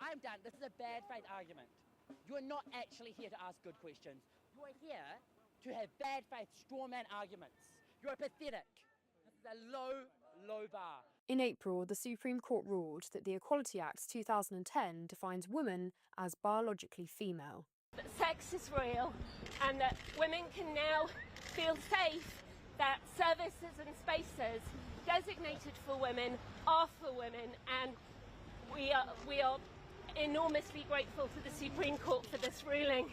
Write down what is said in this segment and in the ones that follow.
I'm done. This is a bad faith argument. You're not actually here to ask good questions. You're here to have bad faith straw man arguments. You're pathetic. This is a low, low bar. In April, the Supreme Court ruled that the Equality Act 2010 defines women as biologically female. That sex is real and that women can now feel safe that services and spaces designated for women are for women, and we are enormously grateful to the Supreme Court for this ruling.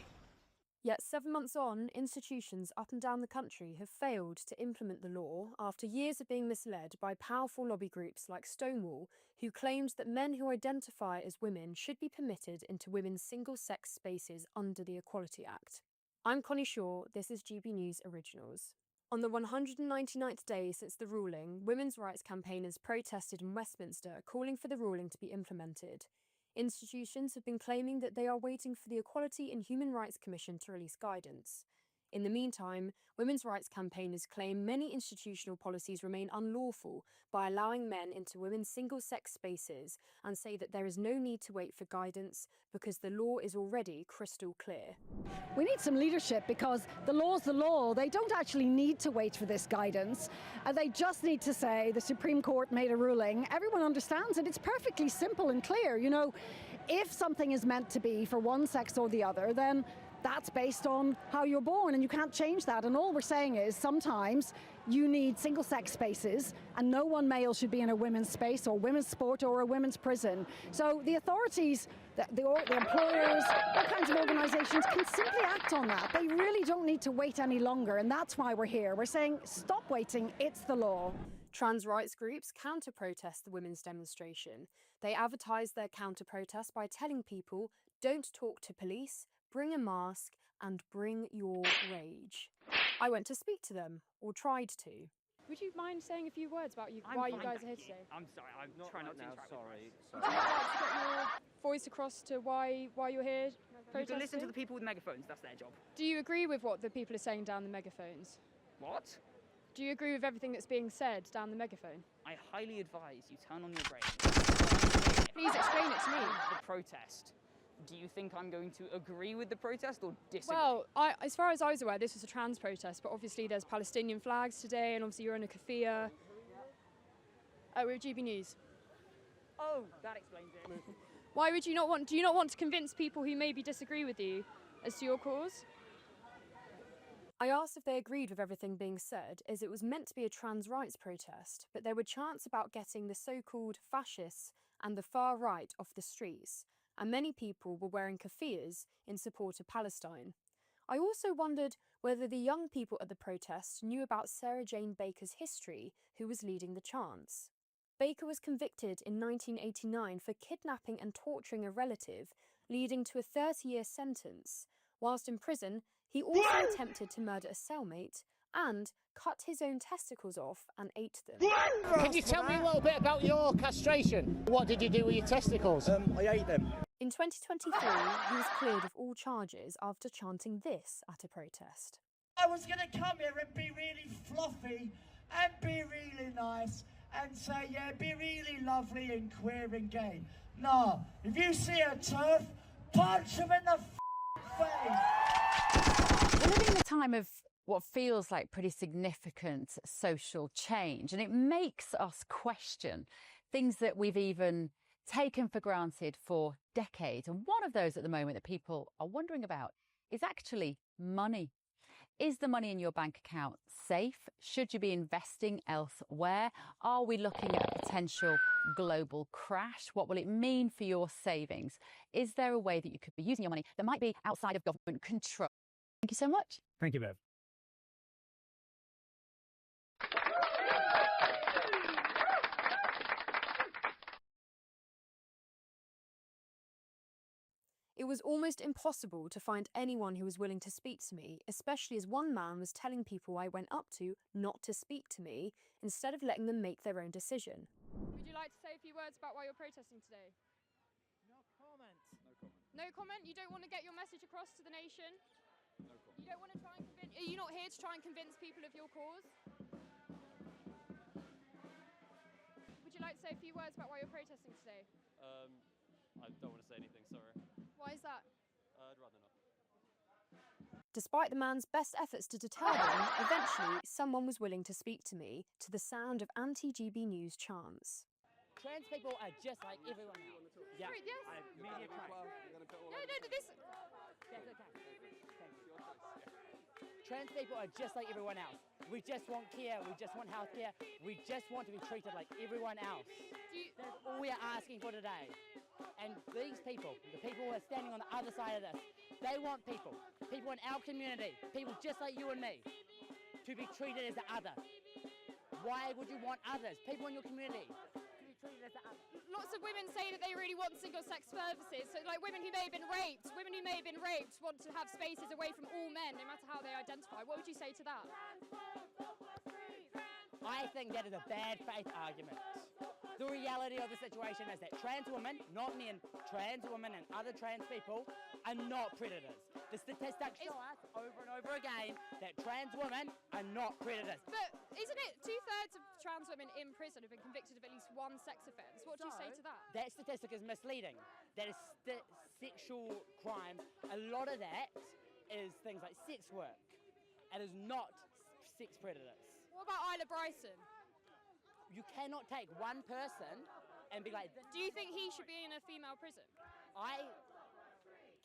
Yet 7 months on, institutions up and down the country have failed to implement the law after years of being misled by powerful lobby groups like Stonewall, who claimed that men who identify as women should be permitted into women's single-sex spaces under the Equality Act. I'm Connie Shaw, this is GB News Originals. On the 199th day since the ruling, women's rights campaigners protested in Westminster calling for the ruling to be implemented. Institutions have been claiming that they are waiting for the Equality and Human Rights Commission to release guidance. In the meantime, women's rights campaigners claim many institutional policies remain unlawful by allowing men into women's single-sex spaces and say that there is no need to wait for guidance because the law is already crystal clear. We need some leadership because the law's the law. They don't actually need to wait for this guidance. They just need to say the Supreme Court made a ruling. Everyone understands it. It's perfectly simple and clear. You know, if something is meant to be for one sex or the other, then that's based on how you're born, and you can't change that. And all we're saying is sometimes you need single-sex spaces, and no one male should be in a women's space or women's sport or a women's prison. So the authorities, the employers, all kinds of organisations can simply act on that. They really don't need to wait any longer, and that's why we're here. We're saying stop waiting, it's the law. Trans rights groups counter-protest the women's demonstration. They advertise their counter-protest by telling people, don't talk to police, bring a mask, and bring your rage. I went to speak to them, or tried to. Would you mind saying a few words about why you guys are here today? I'm sorry, I'm trying not to interrupt. Would you like to get your voice across to why you're here protesting? You can listen to the people with megaphones, that's their job. Do you agree with what the people are saying down the megaphones? What? Do you agree with everything that's being said down the megaphone? I highly advise you turn on your brain. Please explain it to me. The protest. Do you think I'm going to agree with the protest or disagree? Well, as far as I was aware, this was a trans protest, but obviously there's Palestinian flags today, and obviously you're in a keffiyeh. We're at GB News. Oh, that explains it. Why would you not want? Do you not want to convince people who maybe disagree with you as to your cause? I asked if they agreed with everything being said, as it was meant to be a trans rights protest, but there were chants about getting the so-called fascists and the far right off the streets, and many people were wearing keffiyehs in support of Palestine. I also wondered whether the young people at the protest knew about Sarah Jane Baker's history, who was leading the chants. Baker was convicted in 1989 for kidnapping and torturing a relative, leading to a 30-year sentence. Whilst in prison, he also attempted to murder a cellmate and cut his own testicles off and ate them. Can you tell me a little bit about your castration? What did you do with your testicles? I ate them. In 2023, he was cleared of all charges after chanting this at a protest. I was going to come here and be really fluffy and be really nice and say, yeah, be really lovely and queer and gay. No, if you see a turf, punch him in the face. We're living in a time of what feels like pretty significant social change, and it makes us question things that we've even taken for granted for decades. And one of those at the moment that people are wondering about is actually money. Is the money in your bank account safe? Should you be investing elsewhere? Are we looking at a potential global crash? What will it mean for your savings? Is there a way that you could be using your money that might be outside of government control? Thank you so much. Thank you, Bev. It was almost impossible to find anyone who was willing to speak to me, especially as one man was telling people I went up to not to speak to me, instead of letting them make their own decision. Would you like to say a few words about why you're protesting today? No comment. No comment? You don't want to get your message across to the nation? No comment. You don't want to try and convince... Are you not here to try and convince people of your cause? Would you like to say a few words about why you're protesting today? I don't want to say anything. Despite the man's best efforts to deter them, eventually someone was willing to speak to me to the sound of anti-GB News chants. Trans people are just like everyone else. Yeah, media trained. This. That's okay. Trans people are just like everyone else. We just want care, we just want health care, we just want to be treated like everyone else. That's all we are asking for today. And these people, the people who are standing on the other side of this, they want people in our community, people just like you and me, to be treated as the other. Why would you want others, people in your community, to be treated as the other? Lots of women say that they really want single-sex services. So, like women who may have been raped, want to have spaces away from all men, no matter how they identify. What would you say to that? I think that is a bad faith argument. The reality of the situation is that trans women, not men, trans women and other trans people are not predators. The statistics show us over and over again that trans women are not predators. But isn't it 2/3 of trans women in prison have been convicted of at least one sex offence? What do you say to that? That statistic is misleading. That is sexual crime. A lot of that is things like sex work. It is not sex predators. What about Isla Bryson? You cannot take one person and be like... Do you think he should be in a female prison?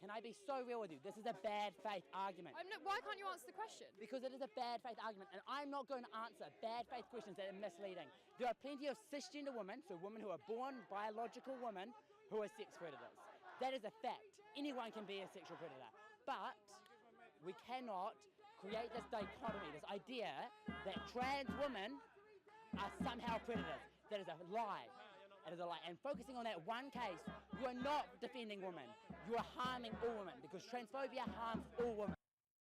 Can I be so real with you? This is a bad faith argument. Why can't you answer the question? Because it is a bad faith argument, and I'm not going to answer bad faith questions that are misleading. There are plenty of cisgender women, so women who are born biological women, who are sex predators. That is a fact. Anyone can be a sexual predator. But we cannot create this dichotomy, this idea that trans women are somehow predators. That is a lie. It is a lie. And focusing on that one case, you are not defending women. You are harming all women because transphobia harms all women.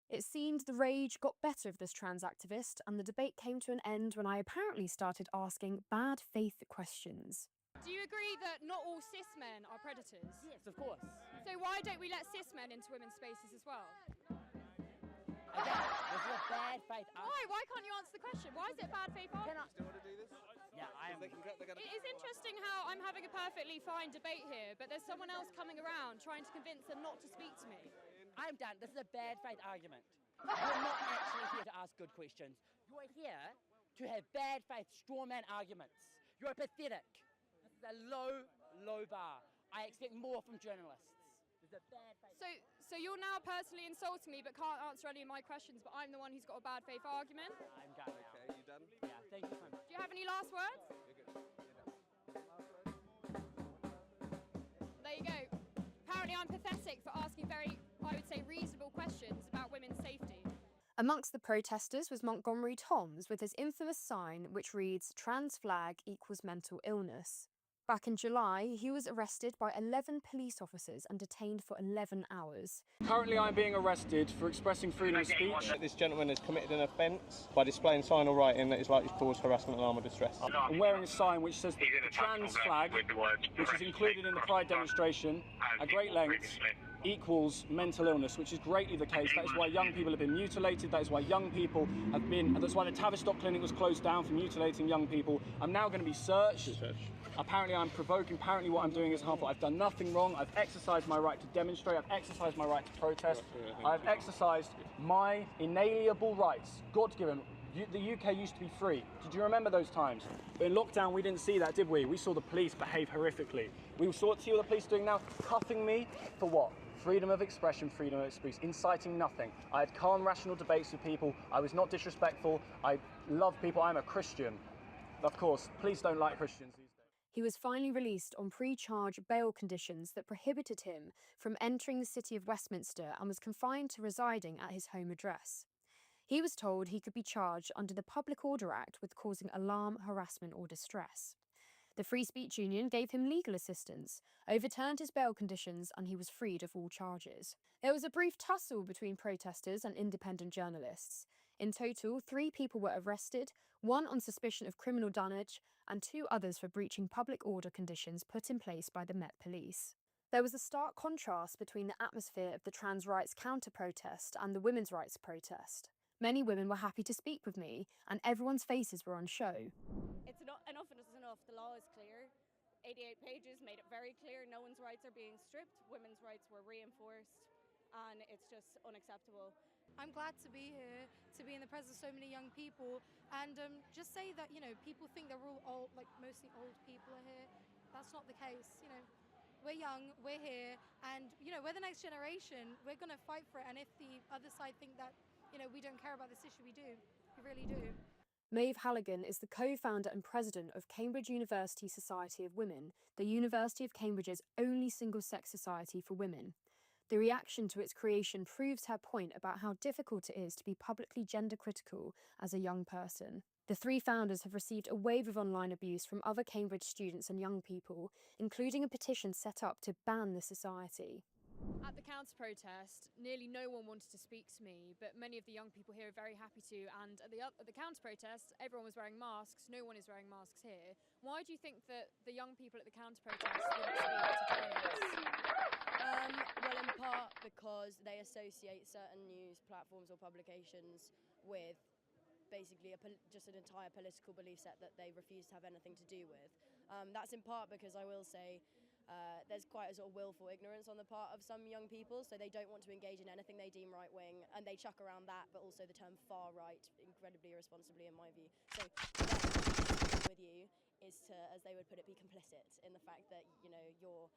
It seemed the rage got better of this trans activist, and the debate came to an end when I apparently started asking bad faith questions. Do you agree that not all cis men are predators? Yes, of course. So why don't we let cis men into women's spaces as well? Again, this is a bad faith argument. Why can't you answer the question? Why is it a bad faith argument? Still want to do this? Yeah, I am. It is interesting how I'm having a perfectly fine debate here, but there's someone else coming around trying to convince them not to speak to me. I'm done. This is a bad faith argument. You're not actually here to ask good questions. You are here to have bad faith straw man arguments. You're pathetic. This is a low, low bar. I expect more from journalists. This is a bad faith. So you're now personally insulting me but can't answer any of my questions, but I'm the one who's got a bad faith argument? I'm done now. Okay, you done? Yeah, thank you so much. Do you have any last words? There you go. Apparently I'm pathetic for asking very, I would say, reasonable questions about women's safety. Amongst the protesters was Montgomery Toms with his infamous sign which reads "Trans flag equals mental illness." Back in July, he was arrested by 11 police officers and detained for 11 hours. Currently, I'm being arrested for expressing freedom of speech. This gentleman has committed an offence by displaying sign or writing that is likely to cause harassment, alarm or distress. I'm wearing a sign which says the trans flag, which is included in the Pride demonstration at great lengths, equals mental illness, which is greatly the case. That is why young people have been mutilated. That is why young people have been... That's why the Tavistock Clinic was closed down for mutilating young people. I'm now going to be searched. Apparently I'm provoking, apparently what I'm doing is harmful. I've done nothing wrong. I've exercised my right to demonstrate. I've exercised my right to protest. I've exercised my inalienable rights, God-given. The UK used to be free. Did you remember those times? But in lockdown, we didn't see that, did we? We saw the police behave horrifically. We see what the police are doing now, cuffing me for what? Freedom of expression, freedom of speech, inciting nothing. I had calm, rational debates with people. I was not disrespectful. I love people. I'm a Christian. Of course, police don't like Christians these days. He was finally released on pre-charge bail conditions that prohibited him from entering the city of Westminster and was confined to residing at his home address. He was told he could be charged under the Public Order Act with causing alarm, harassment or distress. The Free Speech Union gave him legal assistance, overturned his bail conditions, and he was freed of all charges. There was a brief tussle between protesters and independent journalists. In total, 3 people were arrested, 1 on suspicion of criminal damage, and 2 others for breaching public order conditions put in place by the Met Police. There was a stark contrast between the atmosphere of the trans rights counter-protest and the women's rights protest. Many women were happy to speak with me, and everyone's faces were on show. It's enough is enough. The law is clear. 88 pages made it very clear no one's rights are being stripped. Women's rights were reinforced. and it's just unacceptable. I'm glad to be here, to be in the presence of so many young people, and just say that, you know, people think they're all old, like mostly old people are here. That's not the case, you know. We're young, we're here, and, you know, we're the next generation. We're going to fight for it, and if the other side think that, you know, we don't care about this issue, we do. We really do. Maeve Halligan is the co-founder and president of Cambridge University Society of Women, the University of Cambridge's only single-sex society for women. The reaction to its creation proves her point about how difficult it is to be publicly gender critical as a young person. The three founders have received a wave of online abuse from other Cambridge students and young people, including a petition set up to ban the society. At the counter-protest, nearly no one wanted to speak to me, but many of the young people here are very happy to, and at the counter-protest, everyone was wearing masks. No one is wearing masks here. Why do you think that the young people at the counter-protest wouldn't speak to journalists? Well, in part because they associate certain news platforms or publications with basically just an entire political belief set that they refuse to have anything to do with. That's in part because I will say there's quite a sort of willful ignorance on the part of some young people, so they don't want to engage in anything they deem right-wing, and they chuck around that, but also the term far-right incredibly irresponsibly in my view. So with you is to, as they would put it, be complicit in the fact that, you know, you're,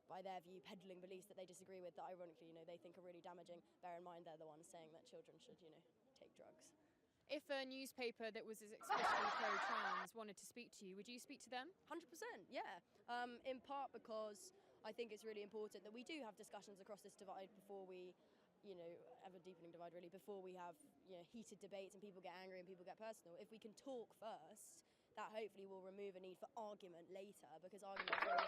by their view, peddling beliefs that they disagree with, that ironically, you know, they think are really damaging. Bear in mind they're the ones saying that children should, you know, take drugs. If a newspaper that was as explicitly pro-trans wanted to speak to you, would you speak to them? 100%, yeah. In part because I think it's really important that we do have discussions across this divide before we, you know, ever deepening divide really, before we have, you know, heated debates and people get angry and people get personal. If we can talk first, that hopefully will remove a need for argument later, because argument is really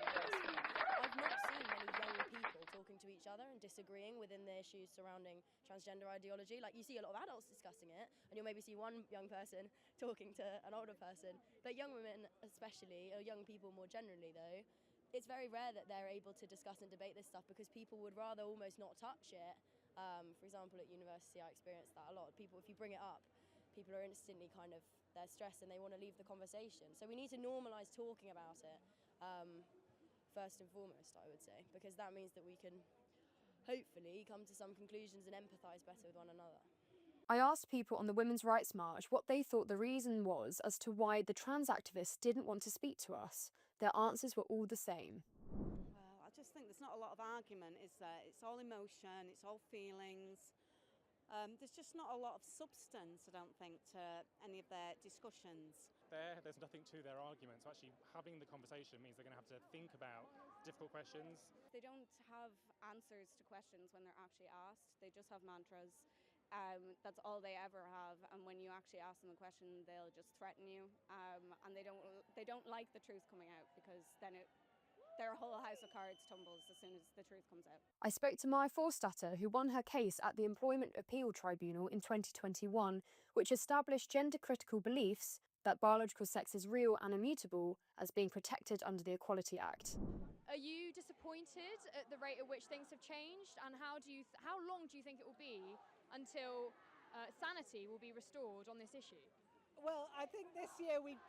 especially I've not seen many young people talking to each other and disagreeing within the issues surrounding transgender ideology. Like, you see a lot of adults discussing it, and you'll maybe see one young person talking to an older person. But young women especially, or young people more generally though, it's very rare that they're able to discuss and debate this stuff because people would rather almost not touch it. For example, at university I experienced that a lot of people, if you bring it up, people are instantly kind of, they're stressed and they want to leave the conversation. So we need to normalise talking about it, first and foremost, I would say, because that means that we can hopefully come to some conclusions and empathise better with one another. I asked people on the Women's Rights March what they thought the reason was as to why the trans activists didn't want to speak to us. Their answers were all the same. Well, I just think there's not a lot of argument, is there? It's all emotion, it's all feelings. There's just not a lot of substance, I don't think, to any of their discussions. There's nothing to their arguments. Actually, having the conversation means they're going to have to think about difficult questions. They don't have answers to questions when they're actually asked. They just have mantras. That's all they ever have. And when you actually ask them a question, they'll just threaten you. And they don't like the truth coming out, because then their whole house of cards tumbles as soon as the truth comes out. I spoke to Maya Forstatter, who won her case at the Employment Appeal Tribunal in 2021, which established gender-critical beliefs that biological sex is real and immutable as being protected under the Equality Act. Are you disappointed at the rate at which things have changed, and how long do you think it will be until sanity will be restored on this issue? Well, I think this year we've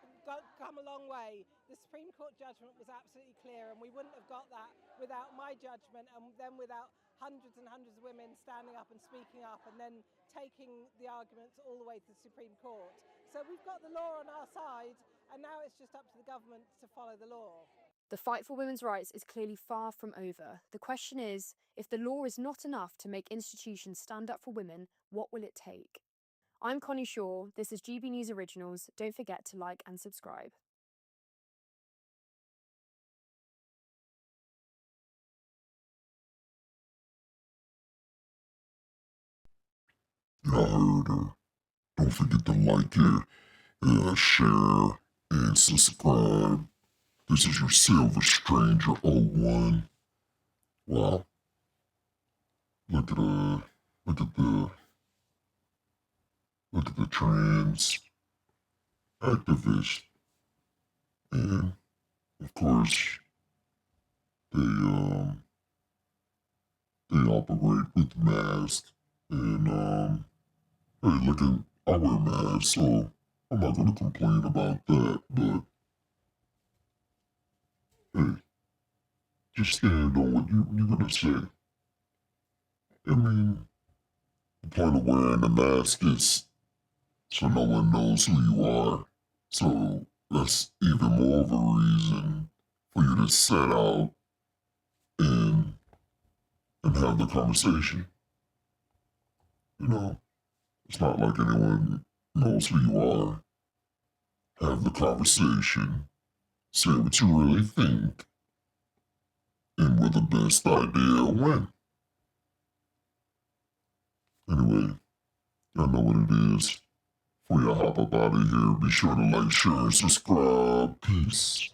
come a long way. The Supreme Court judgment was absolutely clear, and we wouldn't have got that without my judgment, and then without hundreds and hundreds of women standing up and speaking up and then taking the arguments all the way to the Supreme Court. So we've got the law on our side, and now it's just up to the government to follow the law. The fight for women's rights is clearly far from over. The question is, if the law is not enough to make institutions stand up for women, what will it take? I'm Connie Shaw, this is GB News Originals. Don't forget to like and subscribe. Yeah, I heard. Don't forget to like it, share, and subscribe. This is your Silver Stranger 01. Wow. Look at the trans activists, and of course they operate with masks, and hey, I wear masks, so I'm not gonna complain about that, but hey, just stand on what you're gonna say. I mean, the point of wearing the mask is so no one knows who you are. So that's even more of a reason for you to set out and have the conversation. You know, it's not like anyone knows who you are. Have the conversation, say what you really think, and with the best idea win. Anyway, y'all know what it is. Before y'all hop up out of here, be sure to like, share, and subscribe. Peace.